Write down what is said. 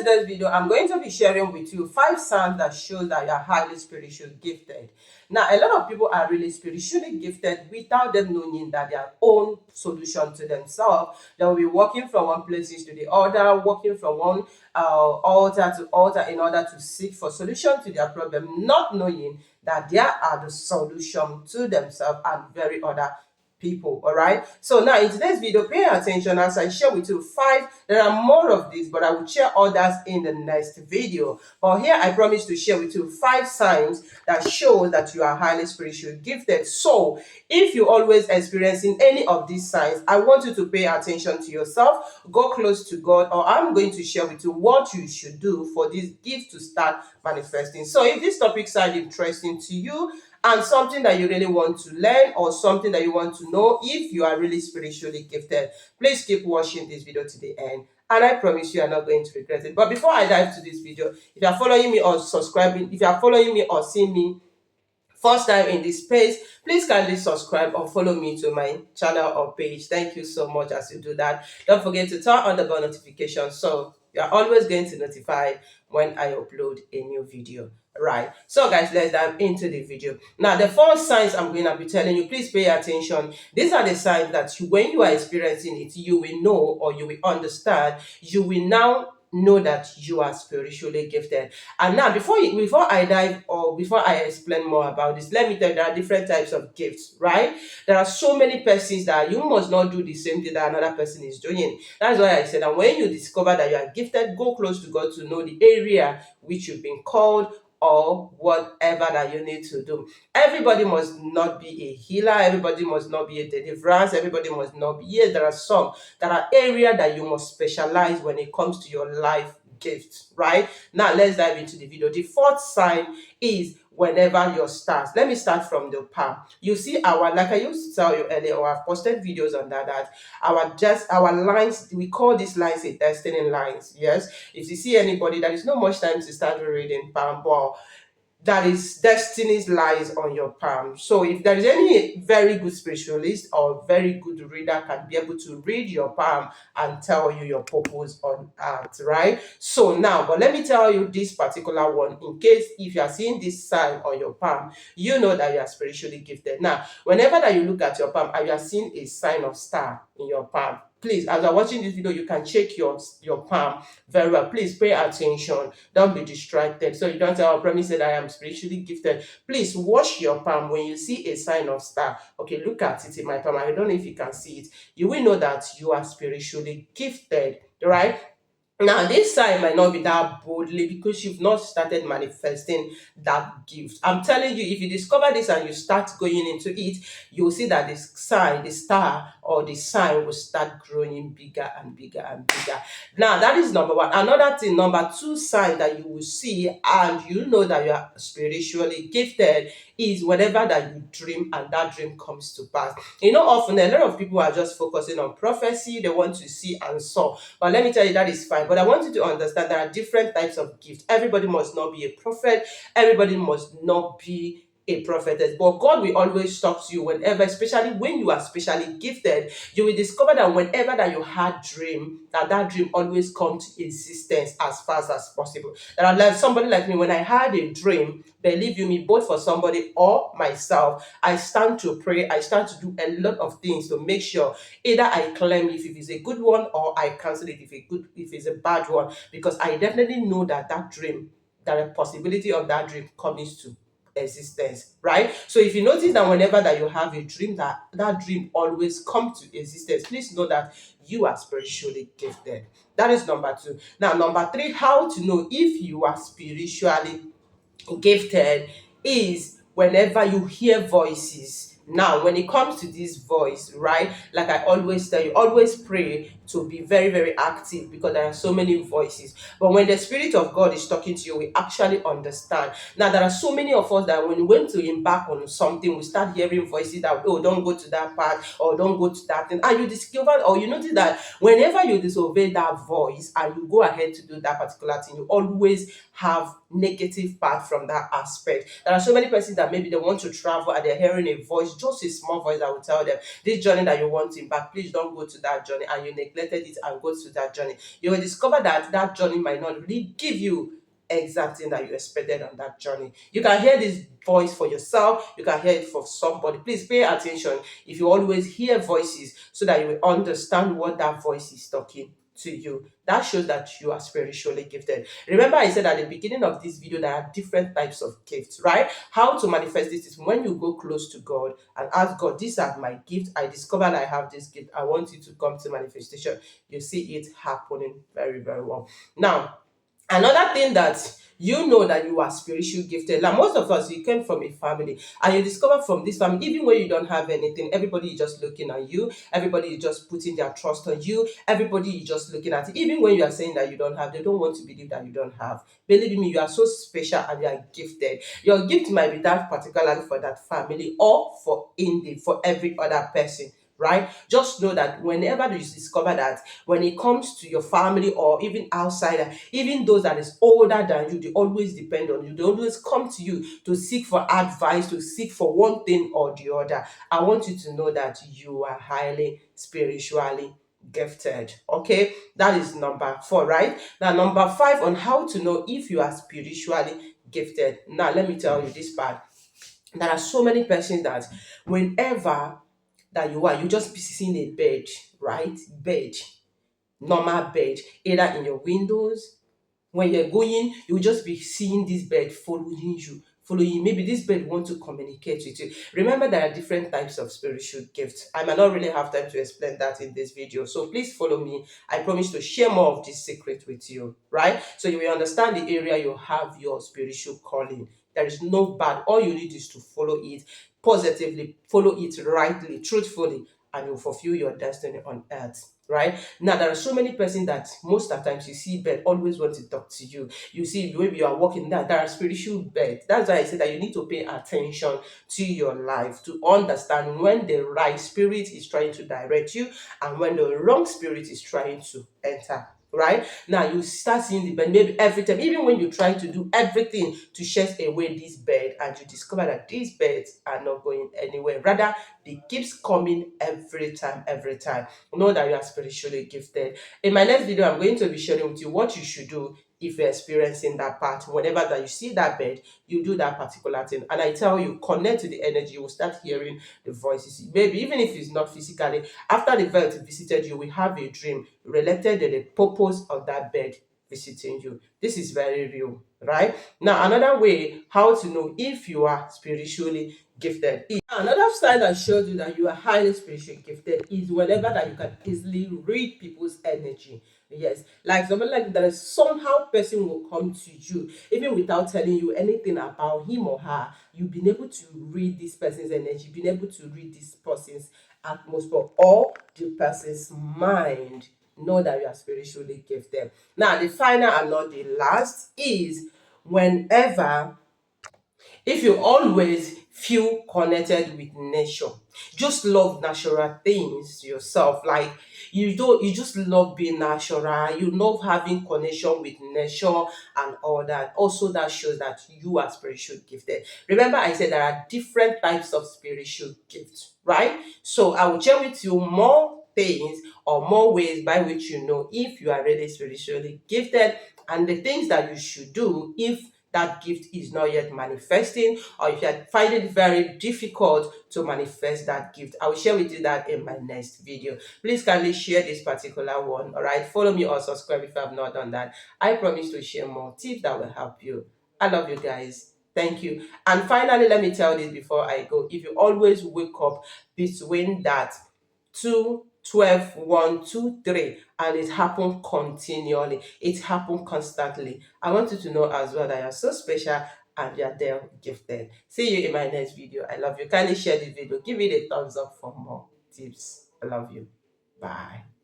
today's video, I'm going to be sharing with you 5 signs that show that you're highly spiritually gifted. Now, a lot of people are really spiritually gifted without them knowing that their own solution to themselves. They will be walking from one place to the other, walking from one altar to altar in order to seek for solution to their problem, not knowing that they are the solution to themselves and very other people. All right, so now in today's video, pay attention as I share with you 5. There are more of these, but I will share others in the next video. But here I promise to share with you 5 signs that show that you are highly spiritually gifted. So if you're always experiencing any of these signs, I want you to pay attention to yourself, go close to God, or I'm going to share with you what you should do for this gift to start manifesting. So if this topic sounds interesting to you and something that you really want to learn or something that you want to know if you are really spiritually gifted, please keep watching this video to the end, and I promise you are not going to regret it. But before I dive to this video, if you are following me or subscribing, if you are following me or seeing me first time in this space, please kindly subscribe or follow me to my channel or page. Thank you so much as you do that. Don't forget to turn on the bell notification so you are always going to notify when I upload a new video. Right, so guys, let's dive into the video. Now, the 4 signs I'm going to be telling you, please pay attention. These are the signs that when you are experiencing it, you will know or you will understand. You will now know that you are spiritually gifted. And now, before I dive or before I explain more about this, let me tell you there are different types of gifts, right? There are so many persons that you must not do the same thing that another person is doing. That's why I said that when you discover that you are gifted, go close to God to know the area which you've been called or whatever that you need to do. Everybody must not be a healer. Everybody must not be a deliverance. Everybody must not be. Yes, there are some that are area that you must specialize when it comes to your life gift, right? Now, let's dive into the video. The 4th sign is whenever your stars. Let me start from the palm. You see like I used to tell you earlier, or I've posted videos on that our lines, we call these lines a destiny lines. Yes, if you see anybody, there is no much time to start reading palm, but that is destiny's lies on your palm. So if there is any very good spiritualist or very good reader can be able to read your palm and tell you your purpose on earth, right? So now, but let me tell you this particular one, in case if you are seeing this sign on your palm, you know that you are spiritually gifted. Now, whenever that you look at your palm and you are seeing a sign of star in your palm, please, as you're watching this video, you can check your palm very well. Please pay attention. Don't be distracted. So you don't say, "Oh, promise that I am spiritually gifted." Please wash your palm. When you see a sign of star, okay, look at it in my palm. I don't know if you can see it. You will know that you are spiritually gifted, right? Now, this sign might not be that boldly because you've not started manifesting that gift. I'm telling you, if you discover this and you start going into it, you'll see that the sign, the star or the sign will start growing bigger and bigger and bigger. Now, that is number 1. Another thing, number 2 sign that you will see and you know that you are spiritually gifted is whenever that you dream and that dream comes to pass. You know, often a lot of people are just focusing on prophecy. They want to see and saw. But let me tell you, that is fine. But I want you to understand there are different types of gifts. Everybody must not be a prophet. Everybody must not be a prophetess, but God will always talk to you whenever, especially when you are specially gifted. You will discover that whenever that you had dream, that dream always comes to existence as fast as possible. There are like somebody like me, when I had a dream, believe you me, both for somebody or myself, I stand to pray. I start to do a lot of things to make sure either I claim if it is a good one or I cancel it if it's a bad one, because I definitely know that dream, that a possibility of that dream comes to existence, right? So if you notice that whenever that you have a dream, that dream always comes to existence, please know that you are spiritually gifted. That is number 2. Now, number 3, how to know if you are spiritually gifted is whenever you hear voices. Now, when it comes to this voice, right, like I always tell you, always pray to be very, very active because there are so many voices. But when the Spirit of God is talking to you, we actually understand. Now, there are so many of us that when we went to embark on something, we start hearing voices that, "Oh, don't go to that part," or "Don't go to that thing." And you discover or you notice that whenever you disobey that voice and you go ahead to do that particular thing, you always have negative part from that aspect. There are so many persons that maybe they want to travel and they're hearing a voice, just a small voice that will tell them, "This journey that you want to embark, please don't go to that journey," and you neglected it and go through that journey, you will discover that that journey might not really give you exact thing that you expected on that journey. You can hear this voice for yourself, you can hear it for somebody. Please pay attention if you always hear voices so that you will understand what that voice is talking to you. That shows that you are spiritually gifted. Remember, I said at the beginning of this video there are different types of gifts, right? How to manifest this is when you go close to God and ask God, these are my gifts. I discovered I have this gift. I want you to come to manifestation. You see it happening very, very well. Now, another thing that you know that you are spiritually gifted. Like most of us, you came from a family and you discover from this family, even when you don't have anything, everybody is just looking at you, everybody is just putting their trust on you, everybody is just looking at it. Even when you are saying that you don't have, they don't want to believe that you don't have. Believe me, you are so special and you are gifted. Your gift might be that particularly for that family or for every other person, right? Just know that whenever you discover that, when it comes to your family or even outsider, even those that is older than you, they always depend on you. They always come to you to seek for advice, to seek for one thing or the other. I want you to know that you are highly spiritually gifted. Okay, that is number 4, right? Now, number 5 on how to know if you are spiritually gifted. Now, let me tell you this part. There are so many persons that whenever that you just be seeing a bed, right? Bed, normal bed, either in your windows. When you're going, you'll just be seeing this bird following you, following you. Maybe this bird wants to communicate with you. Remember, there are different types of spiritual gifts. I might not really have time to explain that in this video, so please follow me. I promise to share more of this secret with you, right? So you will understand the area you have your spiritual calling. There is no bad. All you need is to follow it positively, follow it rightly, truthfully, and you'll fulfill your destiny on earth. Right now, there are so many persons that most of the times you see bird always want to talk to you. You see, maybe you are walking that there are spiritual birds. That's why I say that you need to pay attention to your life to understand when the right spirit is trying to direct you and when the wrong spirit is trying to enter. Right now, you start seeing the bird maybe every time, even when you try to do everything to chase away this bird, and you discover that these birds are not going anywhere. Rather, they keeps coming every time, every time. Know that you are spiritually gifted. In my next video, I'm going to be sharing with you what you should do if you're experiencing that part. Whenever that you see that bird, you do that particular thing. And I tell you, connect to the energy, you will start hearing the voices. Maybe even if it's not physically, after the bird visited you, we have a dream related to the purpose of that bird visiting you. This is very real, right? Now, another way how to know if you are spiritually gifted. Another sign that shows you that you are highly spiritually gifted is whenever that you can easily read people's energy. Yes, like somebody like that is somehow person will come to you even without telling you anything about him or her. You've been able to read this person's energy, been able to read this person's atmosphere or the person's mind. Know that you are spiritually gifted. Now, the final and not the last is whenever if you always feel connected with nature, just love natural things yourself, like you just love being natural, you love having connection with nature and all that. Also, that shows that you are spiritual gifted. Remember, I said there are different types of spiritual gifts, right? So I will share with you more things or more ways by which you know if you are really spiritually gifted, and the things that you should do if that gift is not yet manifesting, or if you find it very difficult to manifest that gift. I will share with you that in my next video. Please kindly share this particular one. All right, follow me or subscribe if you have not done that. I promise to share more tips that will help you. I love you guys. Thank you. And finally, let me tell this before I go. If you always wake up between that 2, 12, 1, 2, 3, and it happened continually, it happened constantly, I want you to know as well that you're so special and you're there gifted. See you in my next video. I love you. Kindly share this video, give it a thumbs up for more tips. I love you. Bye.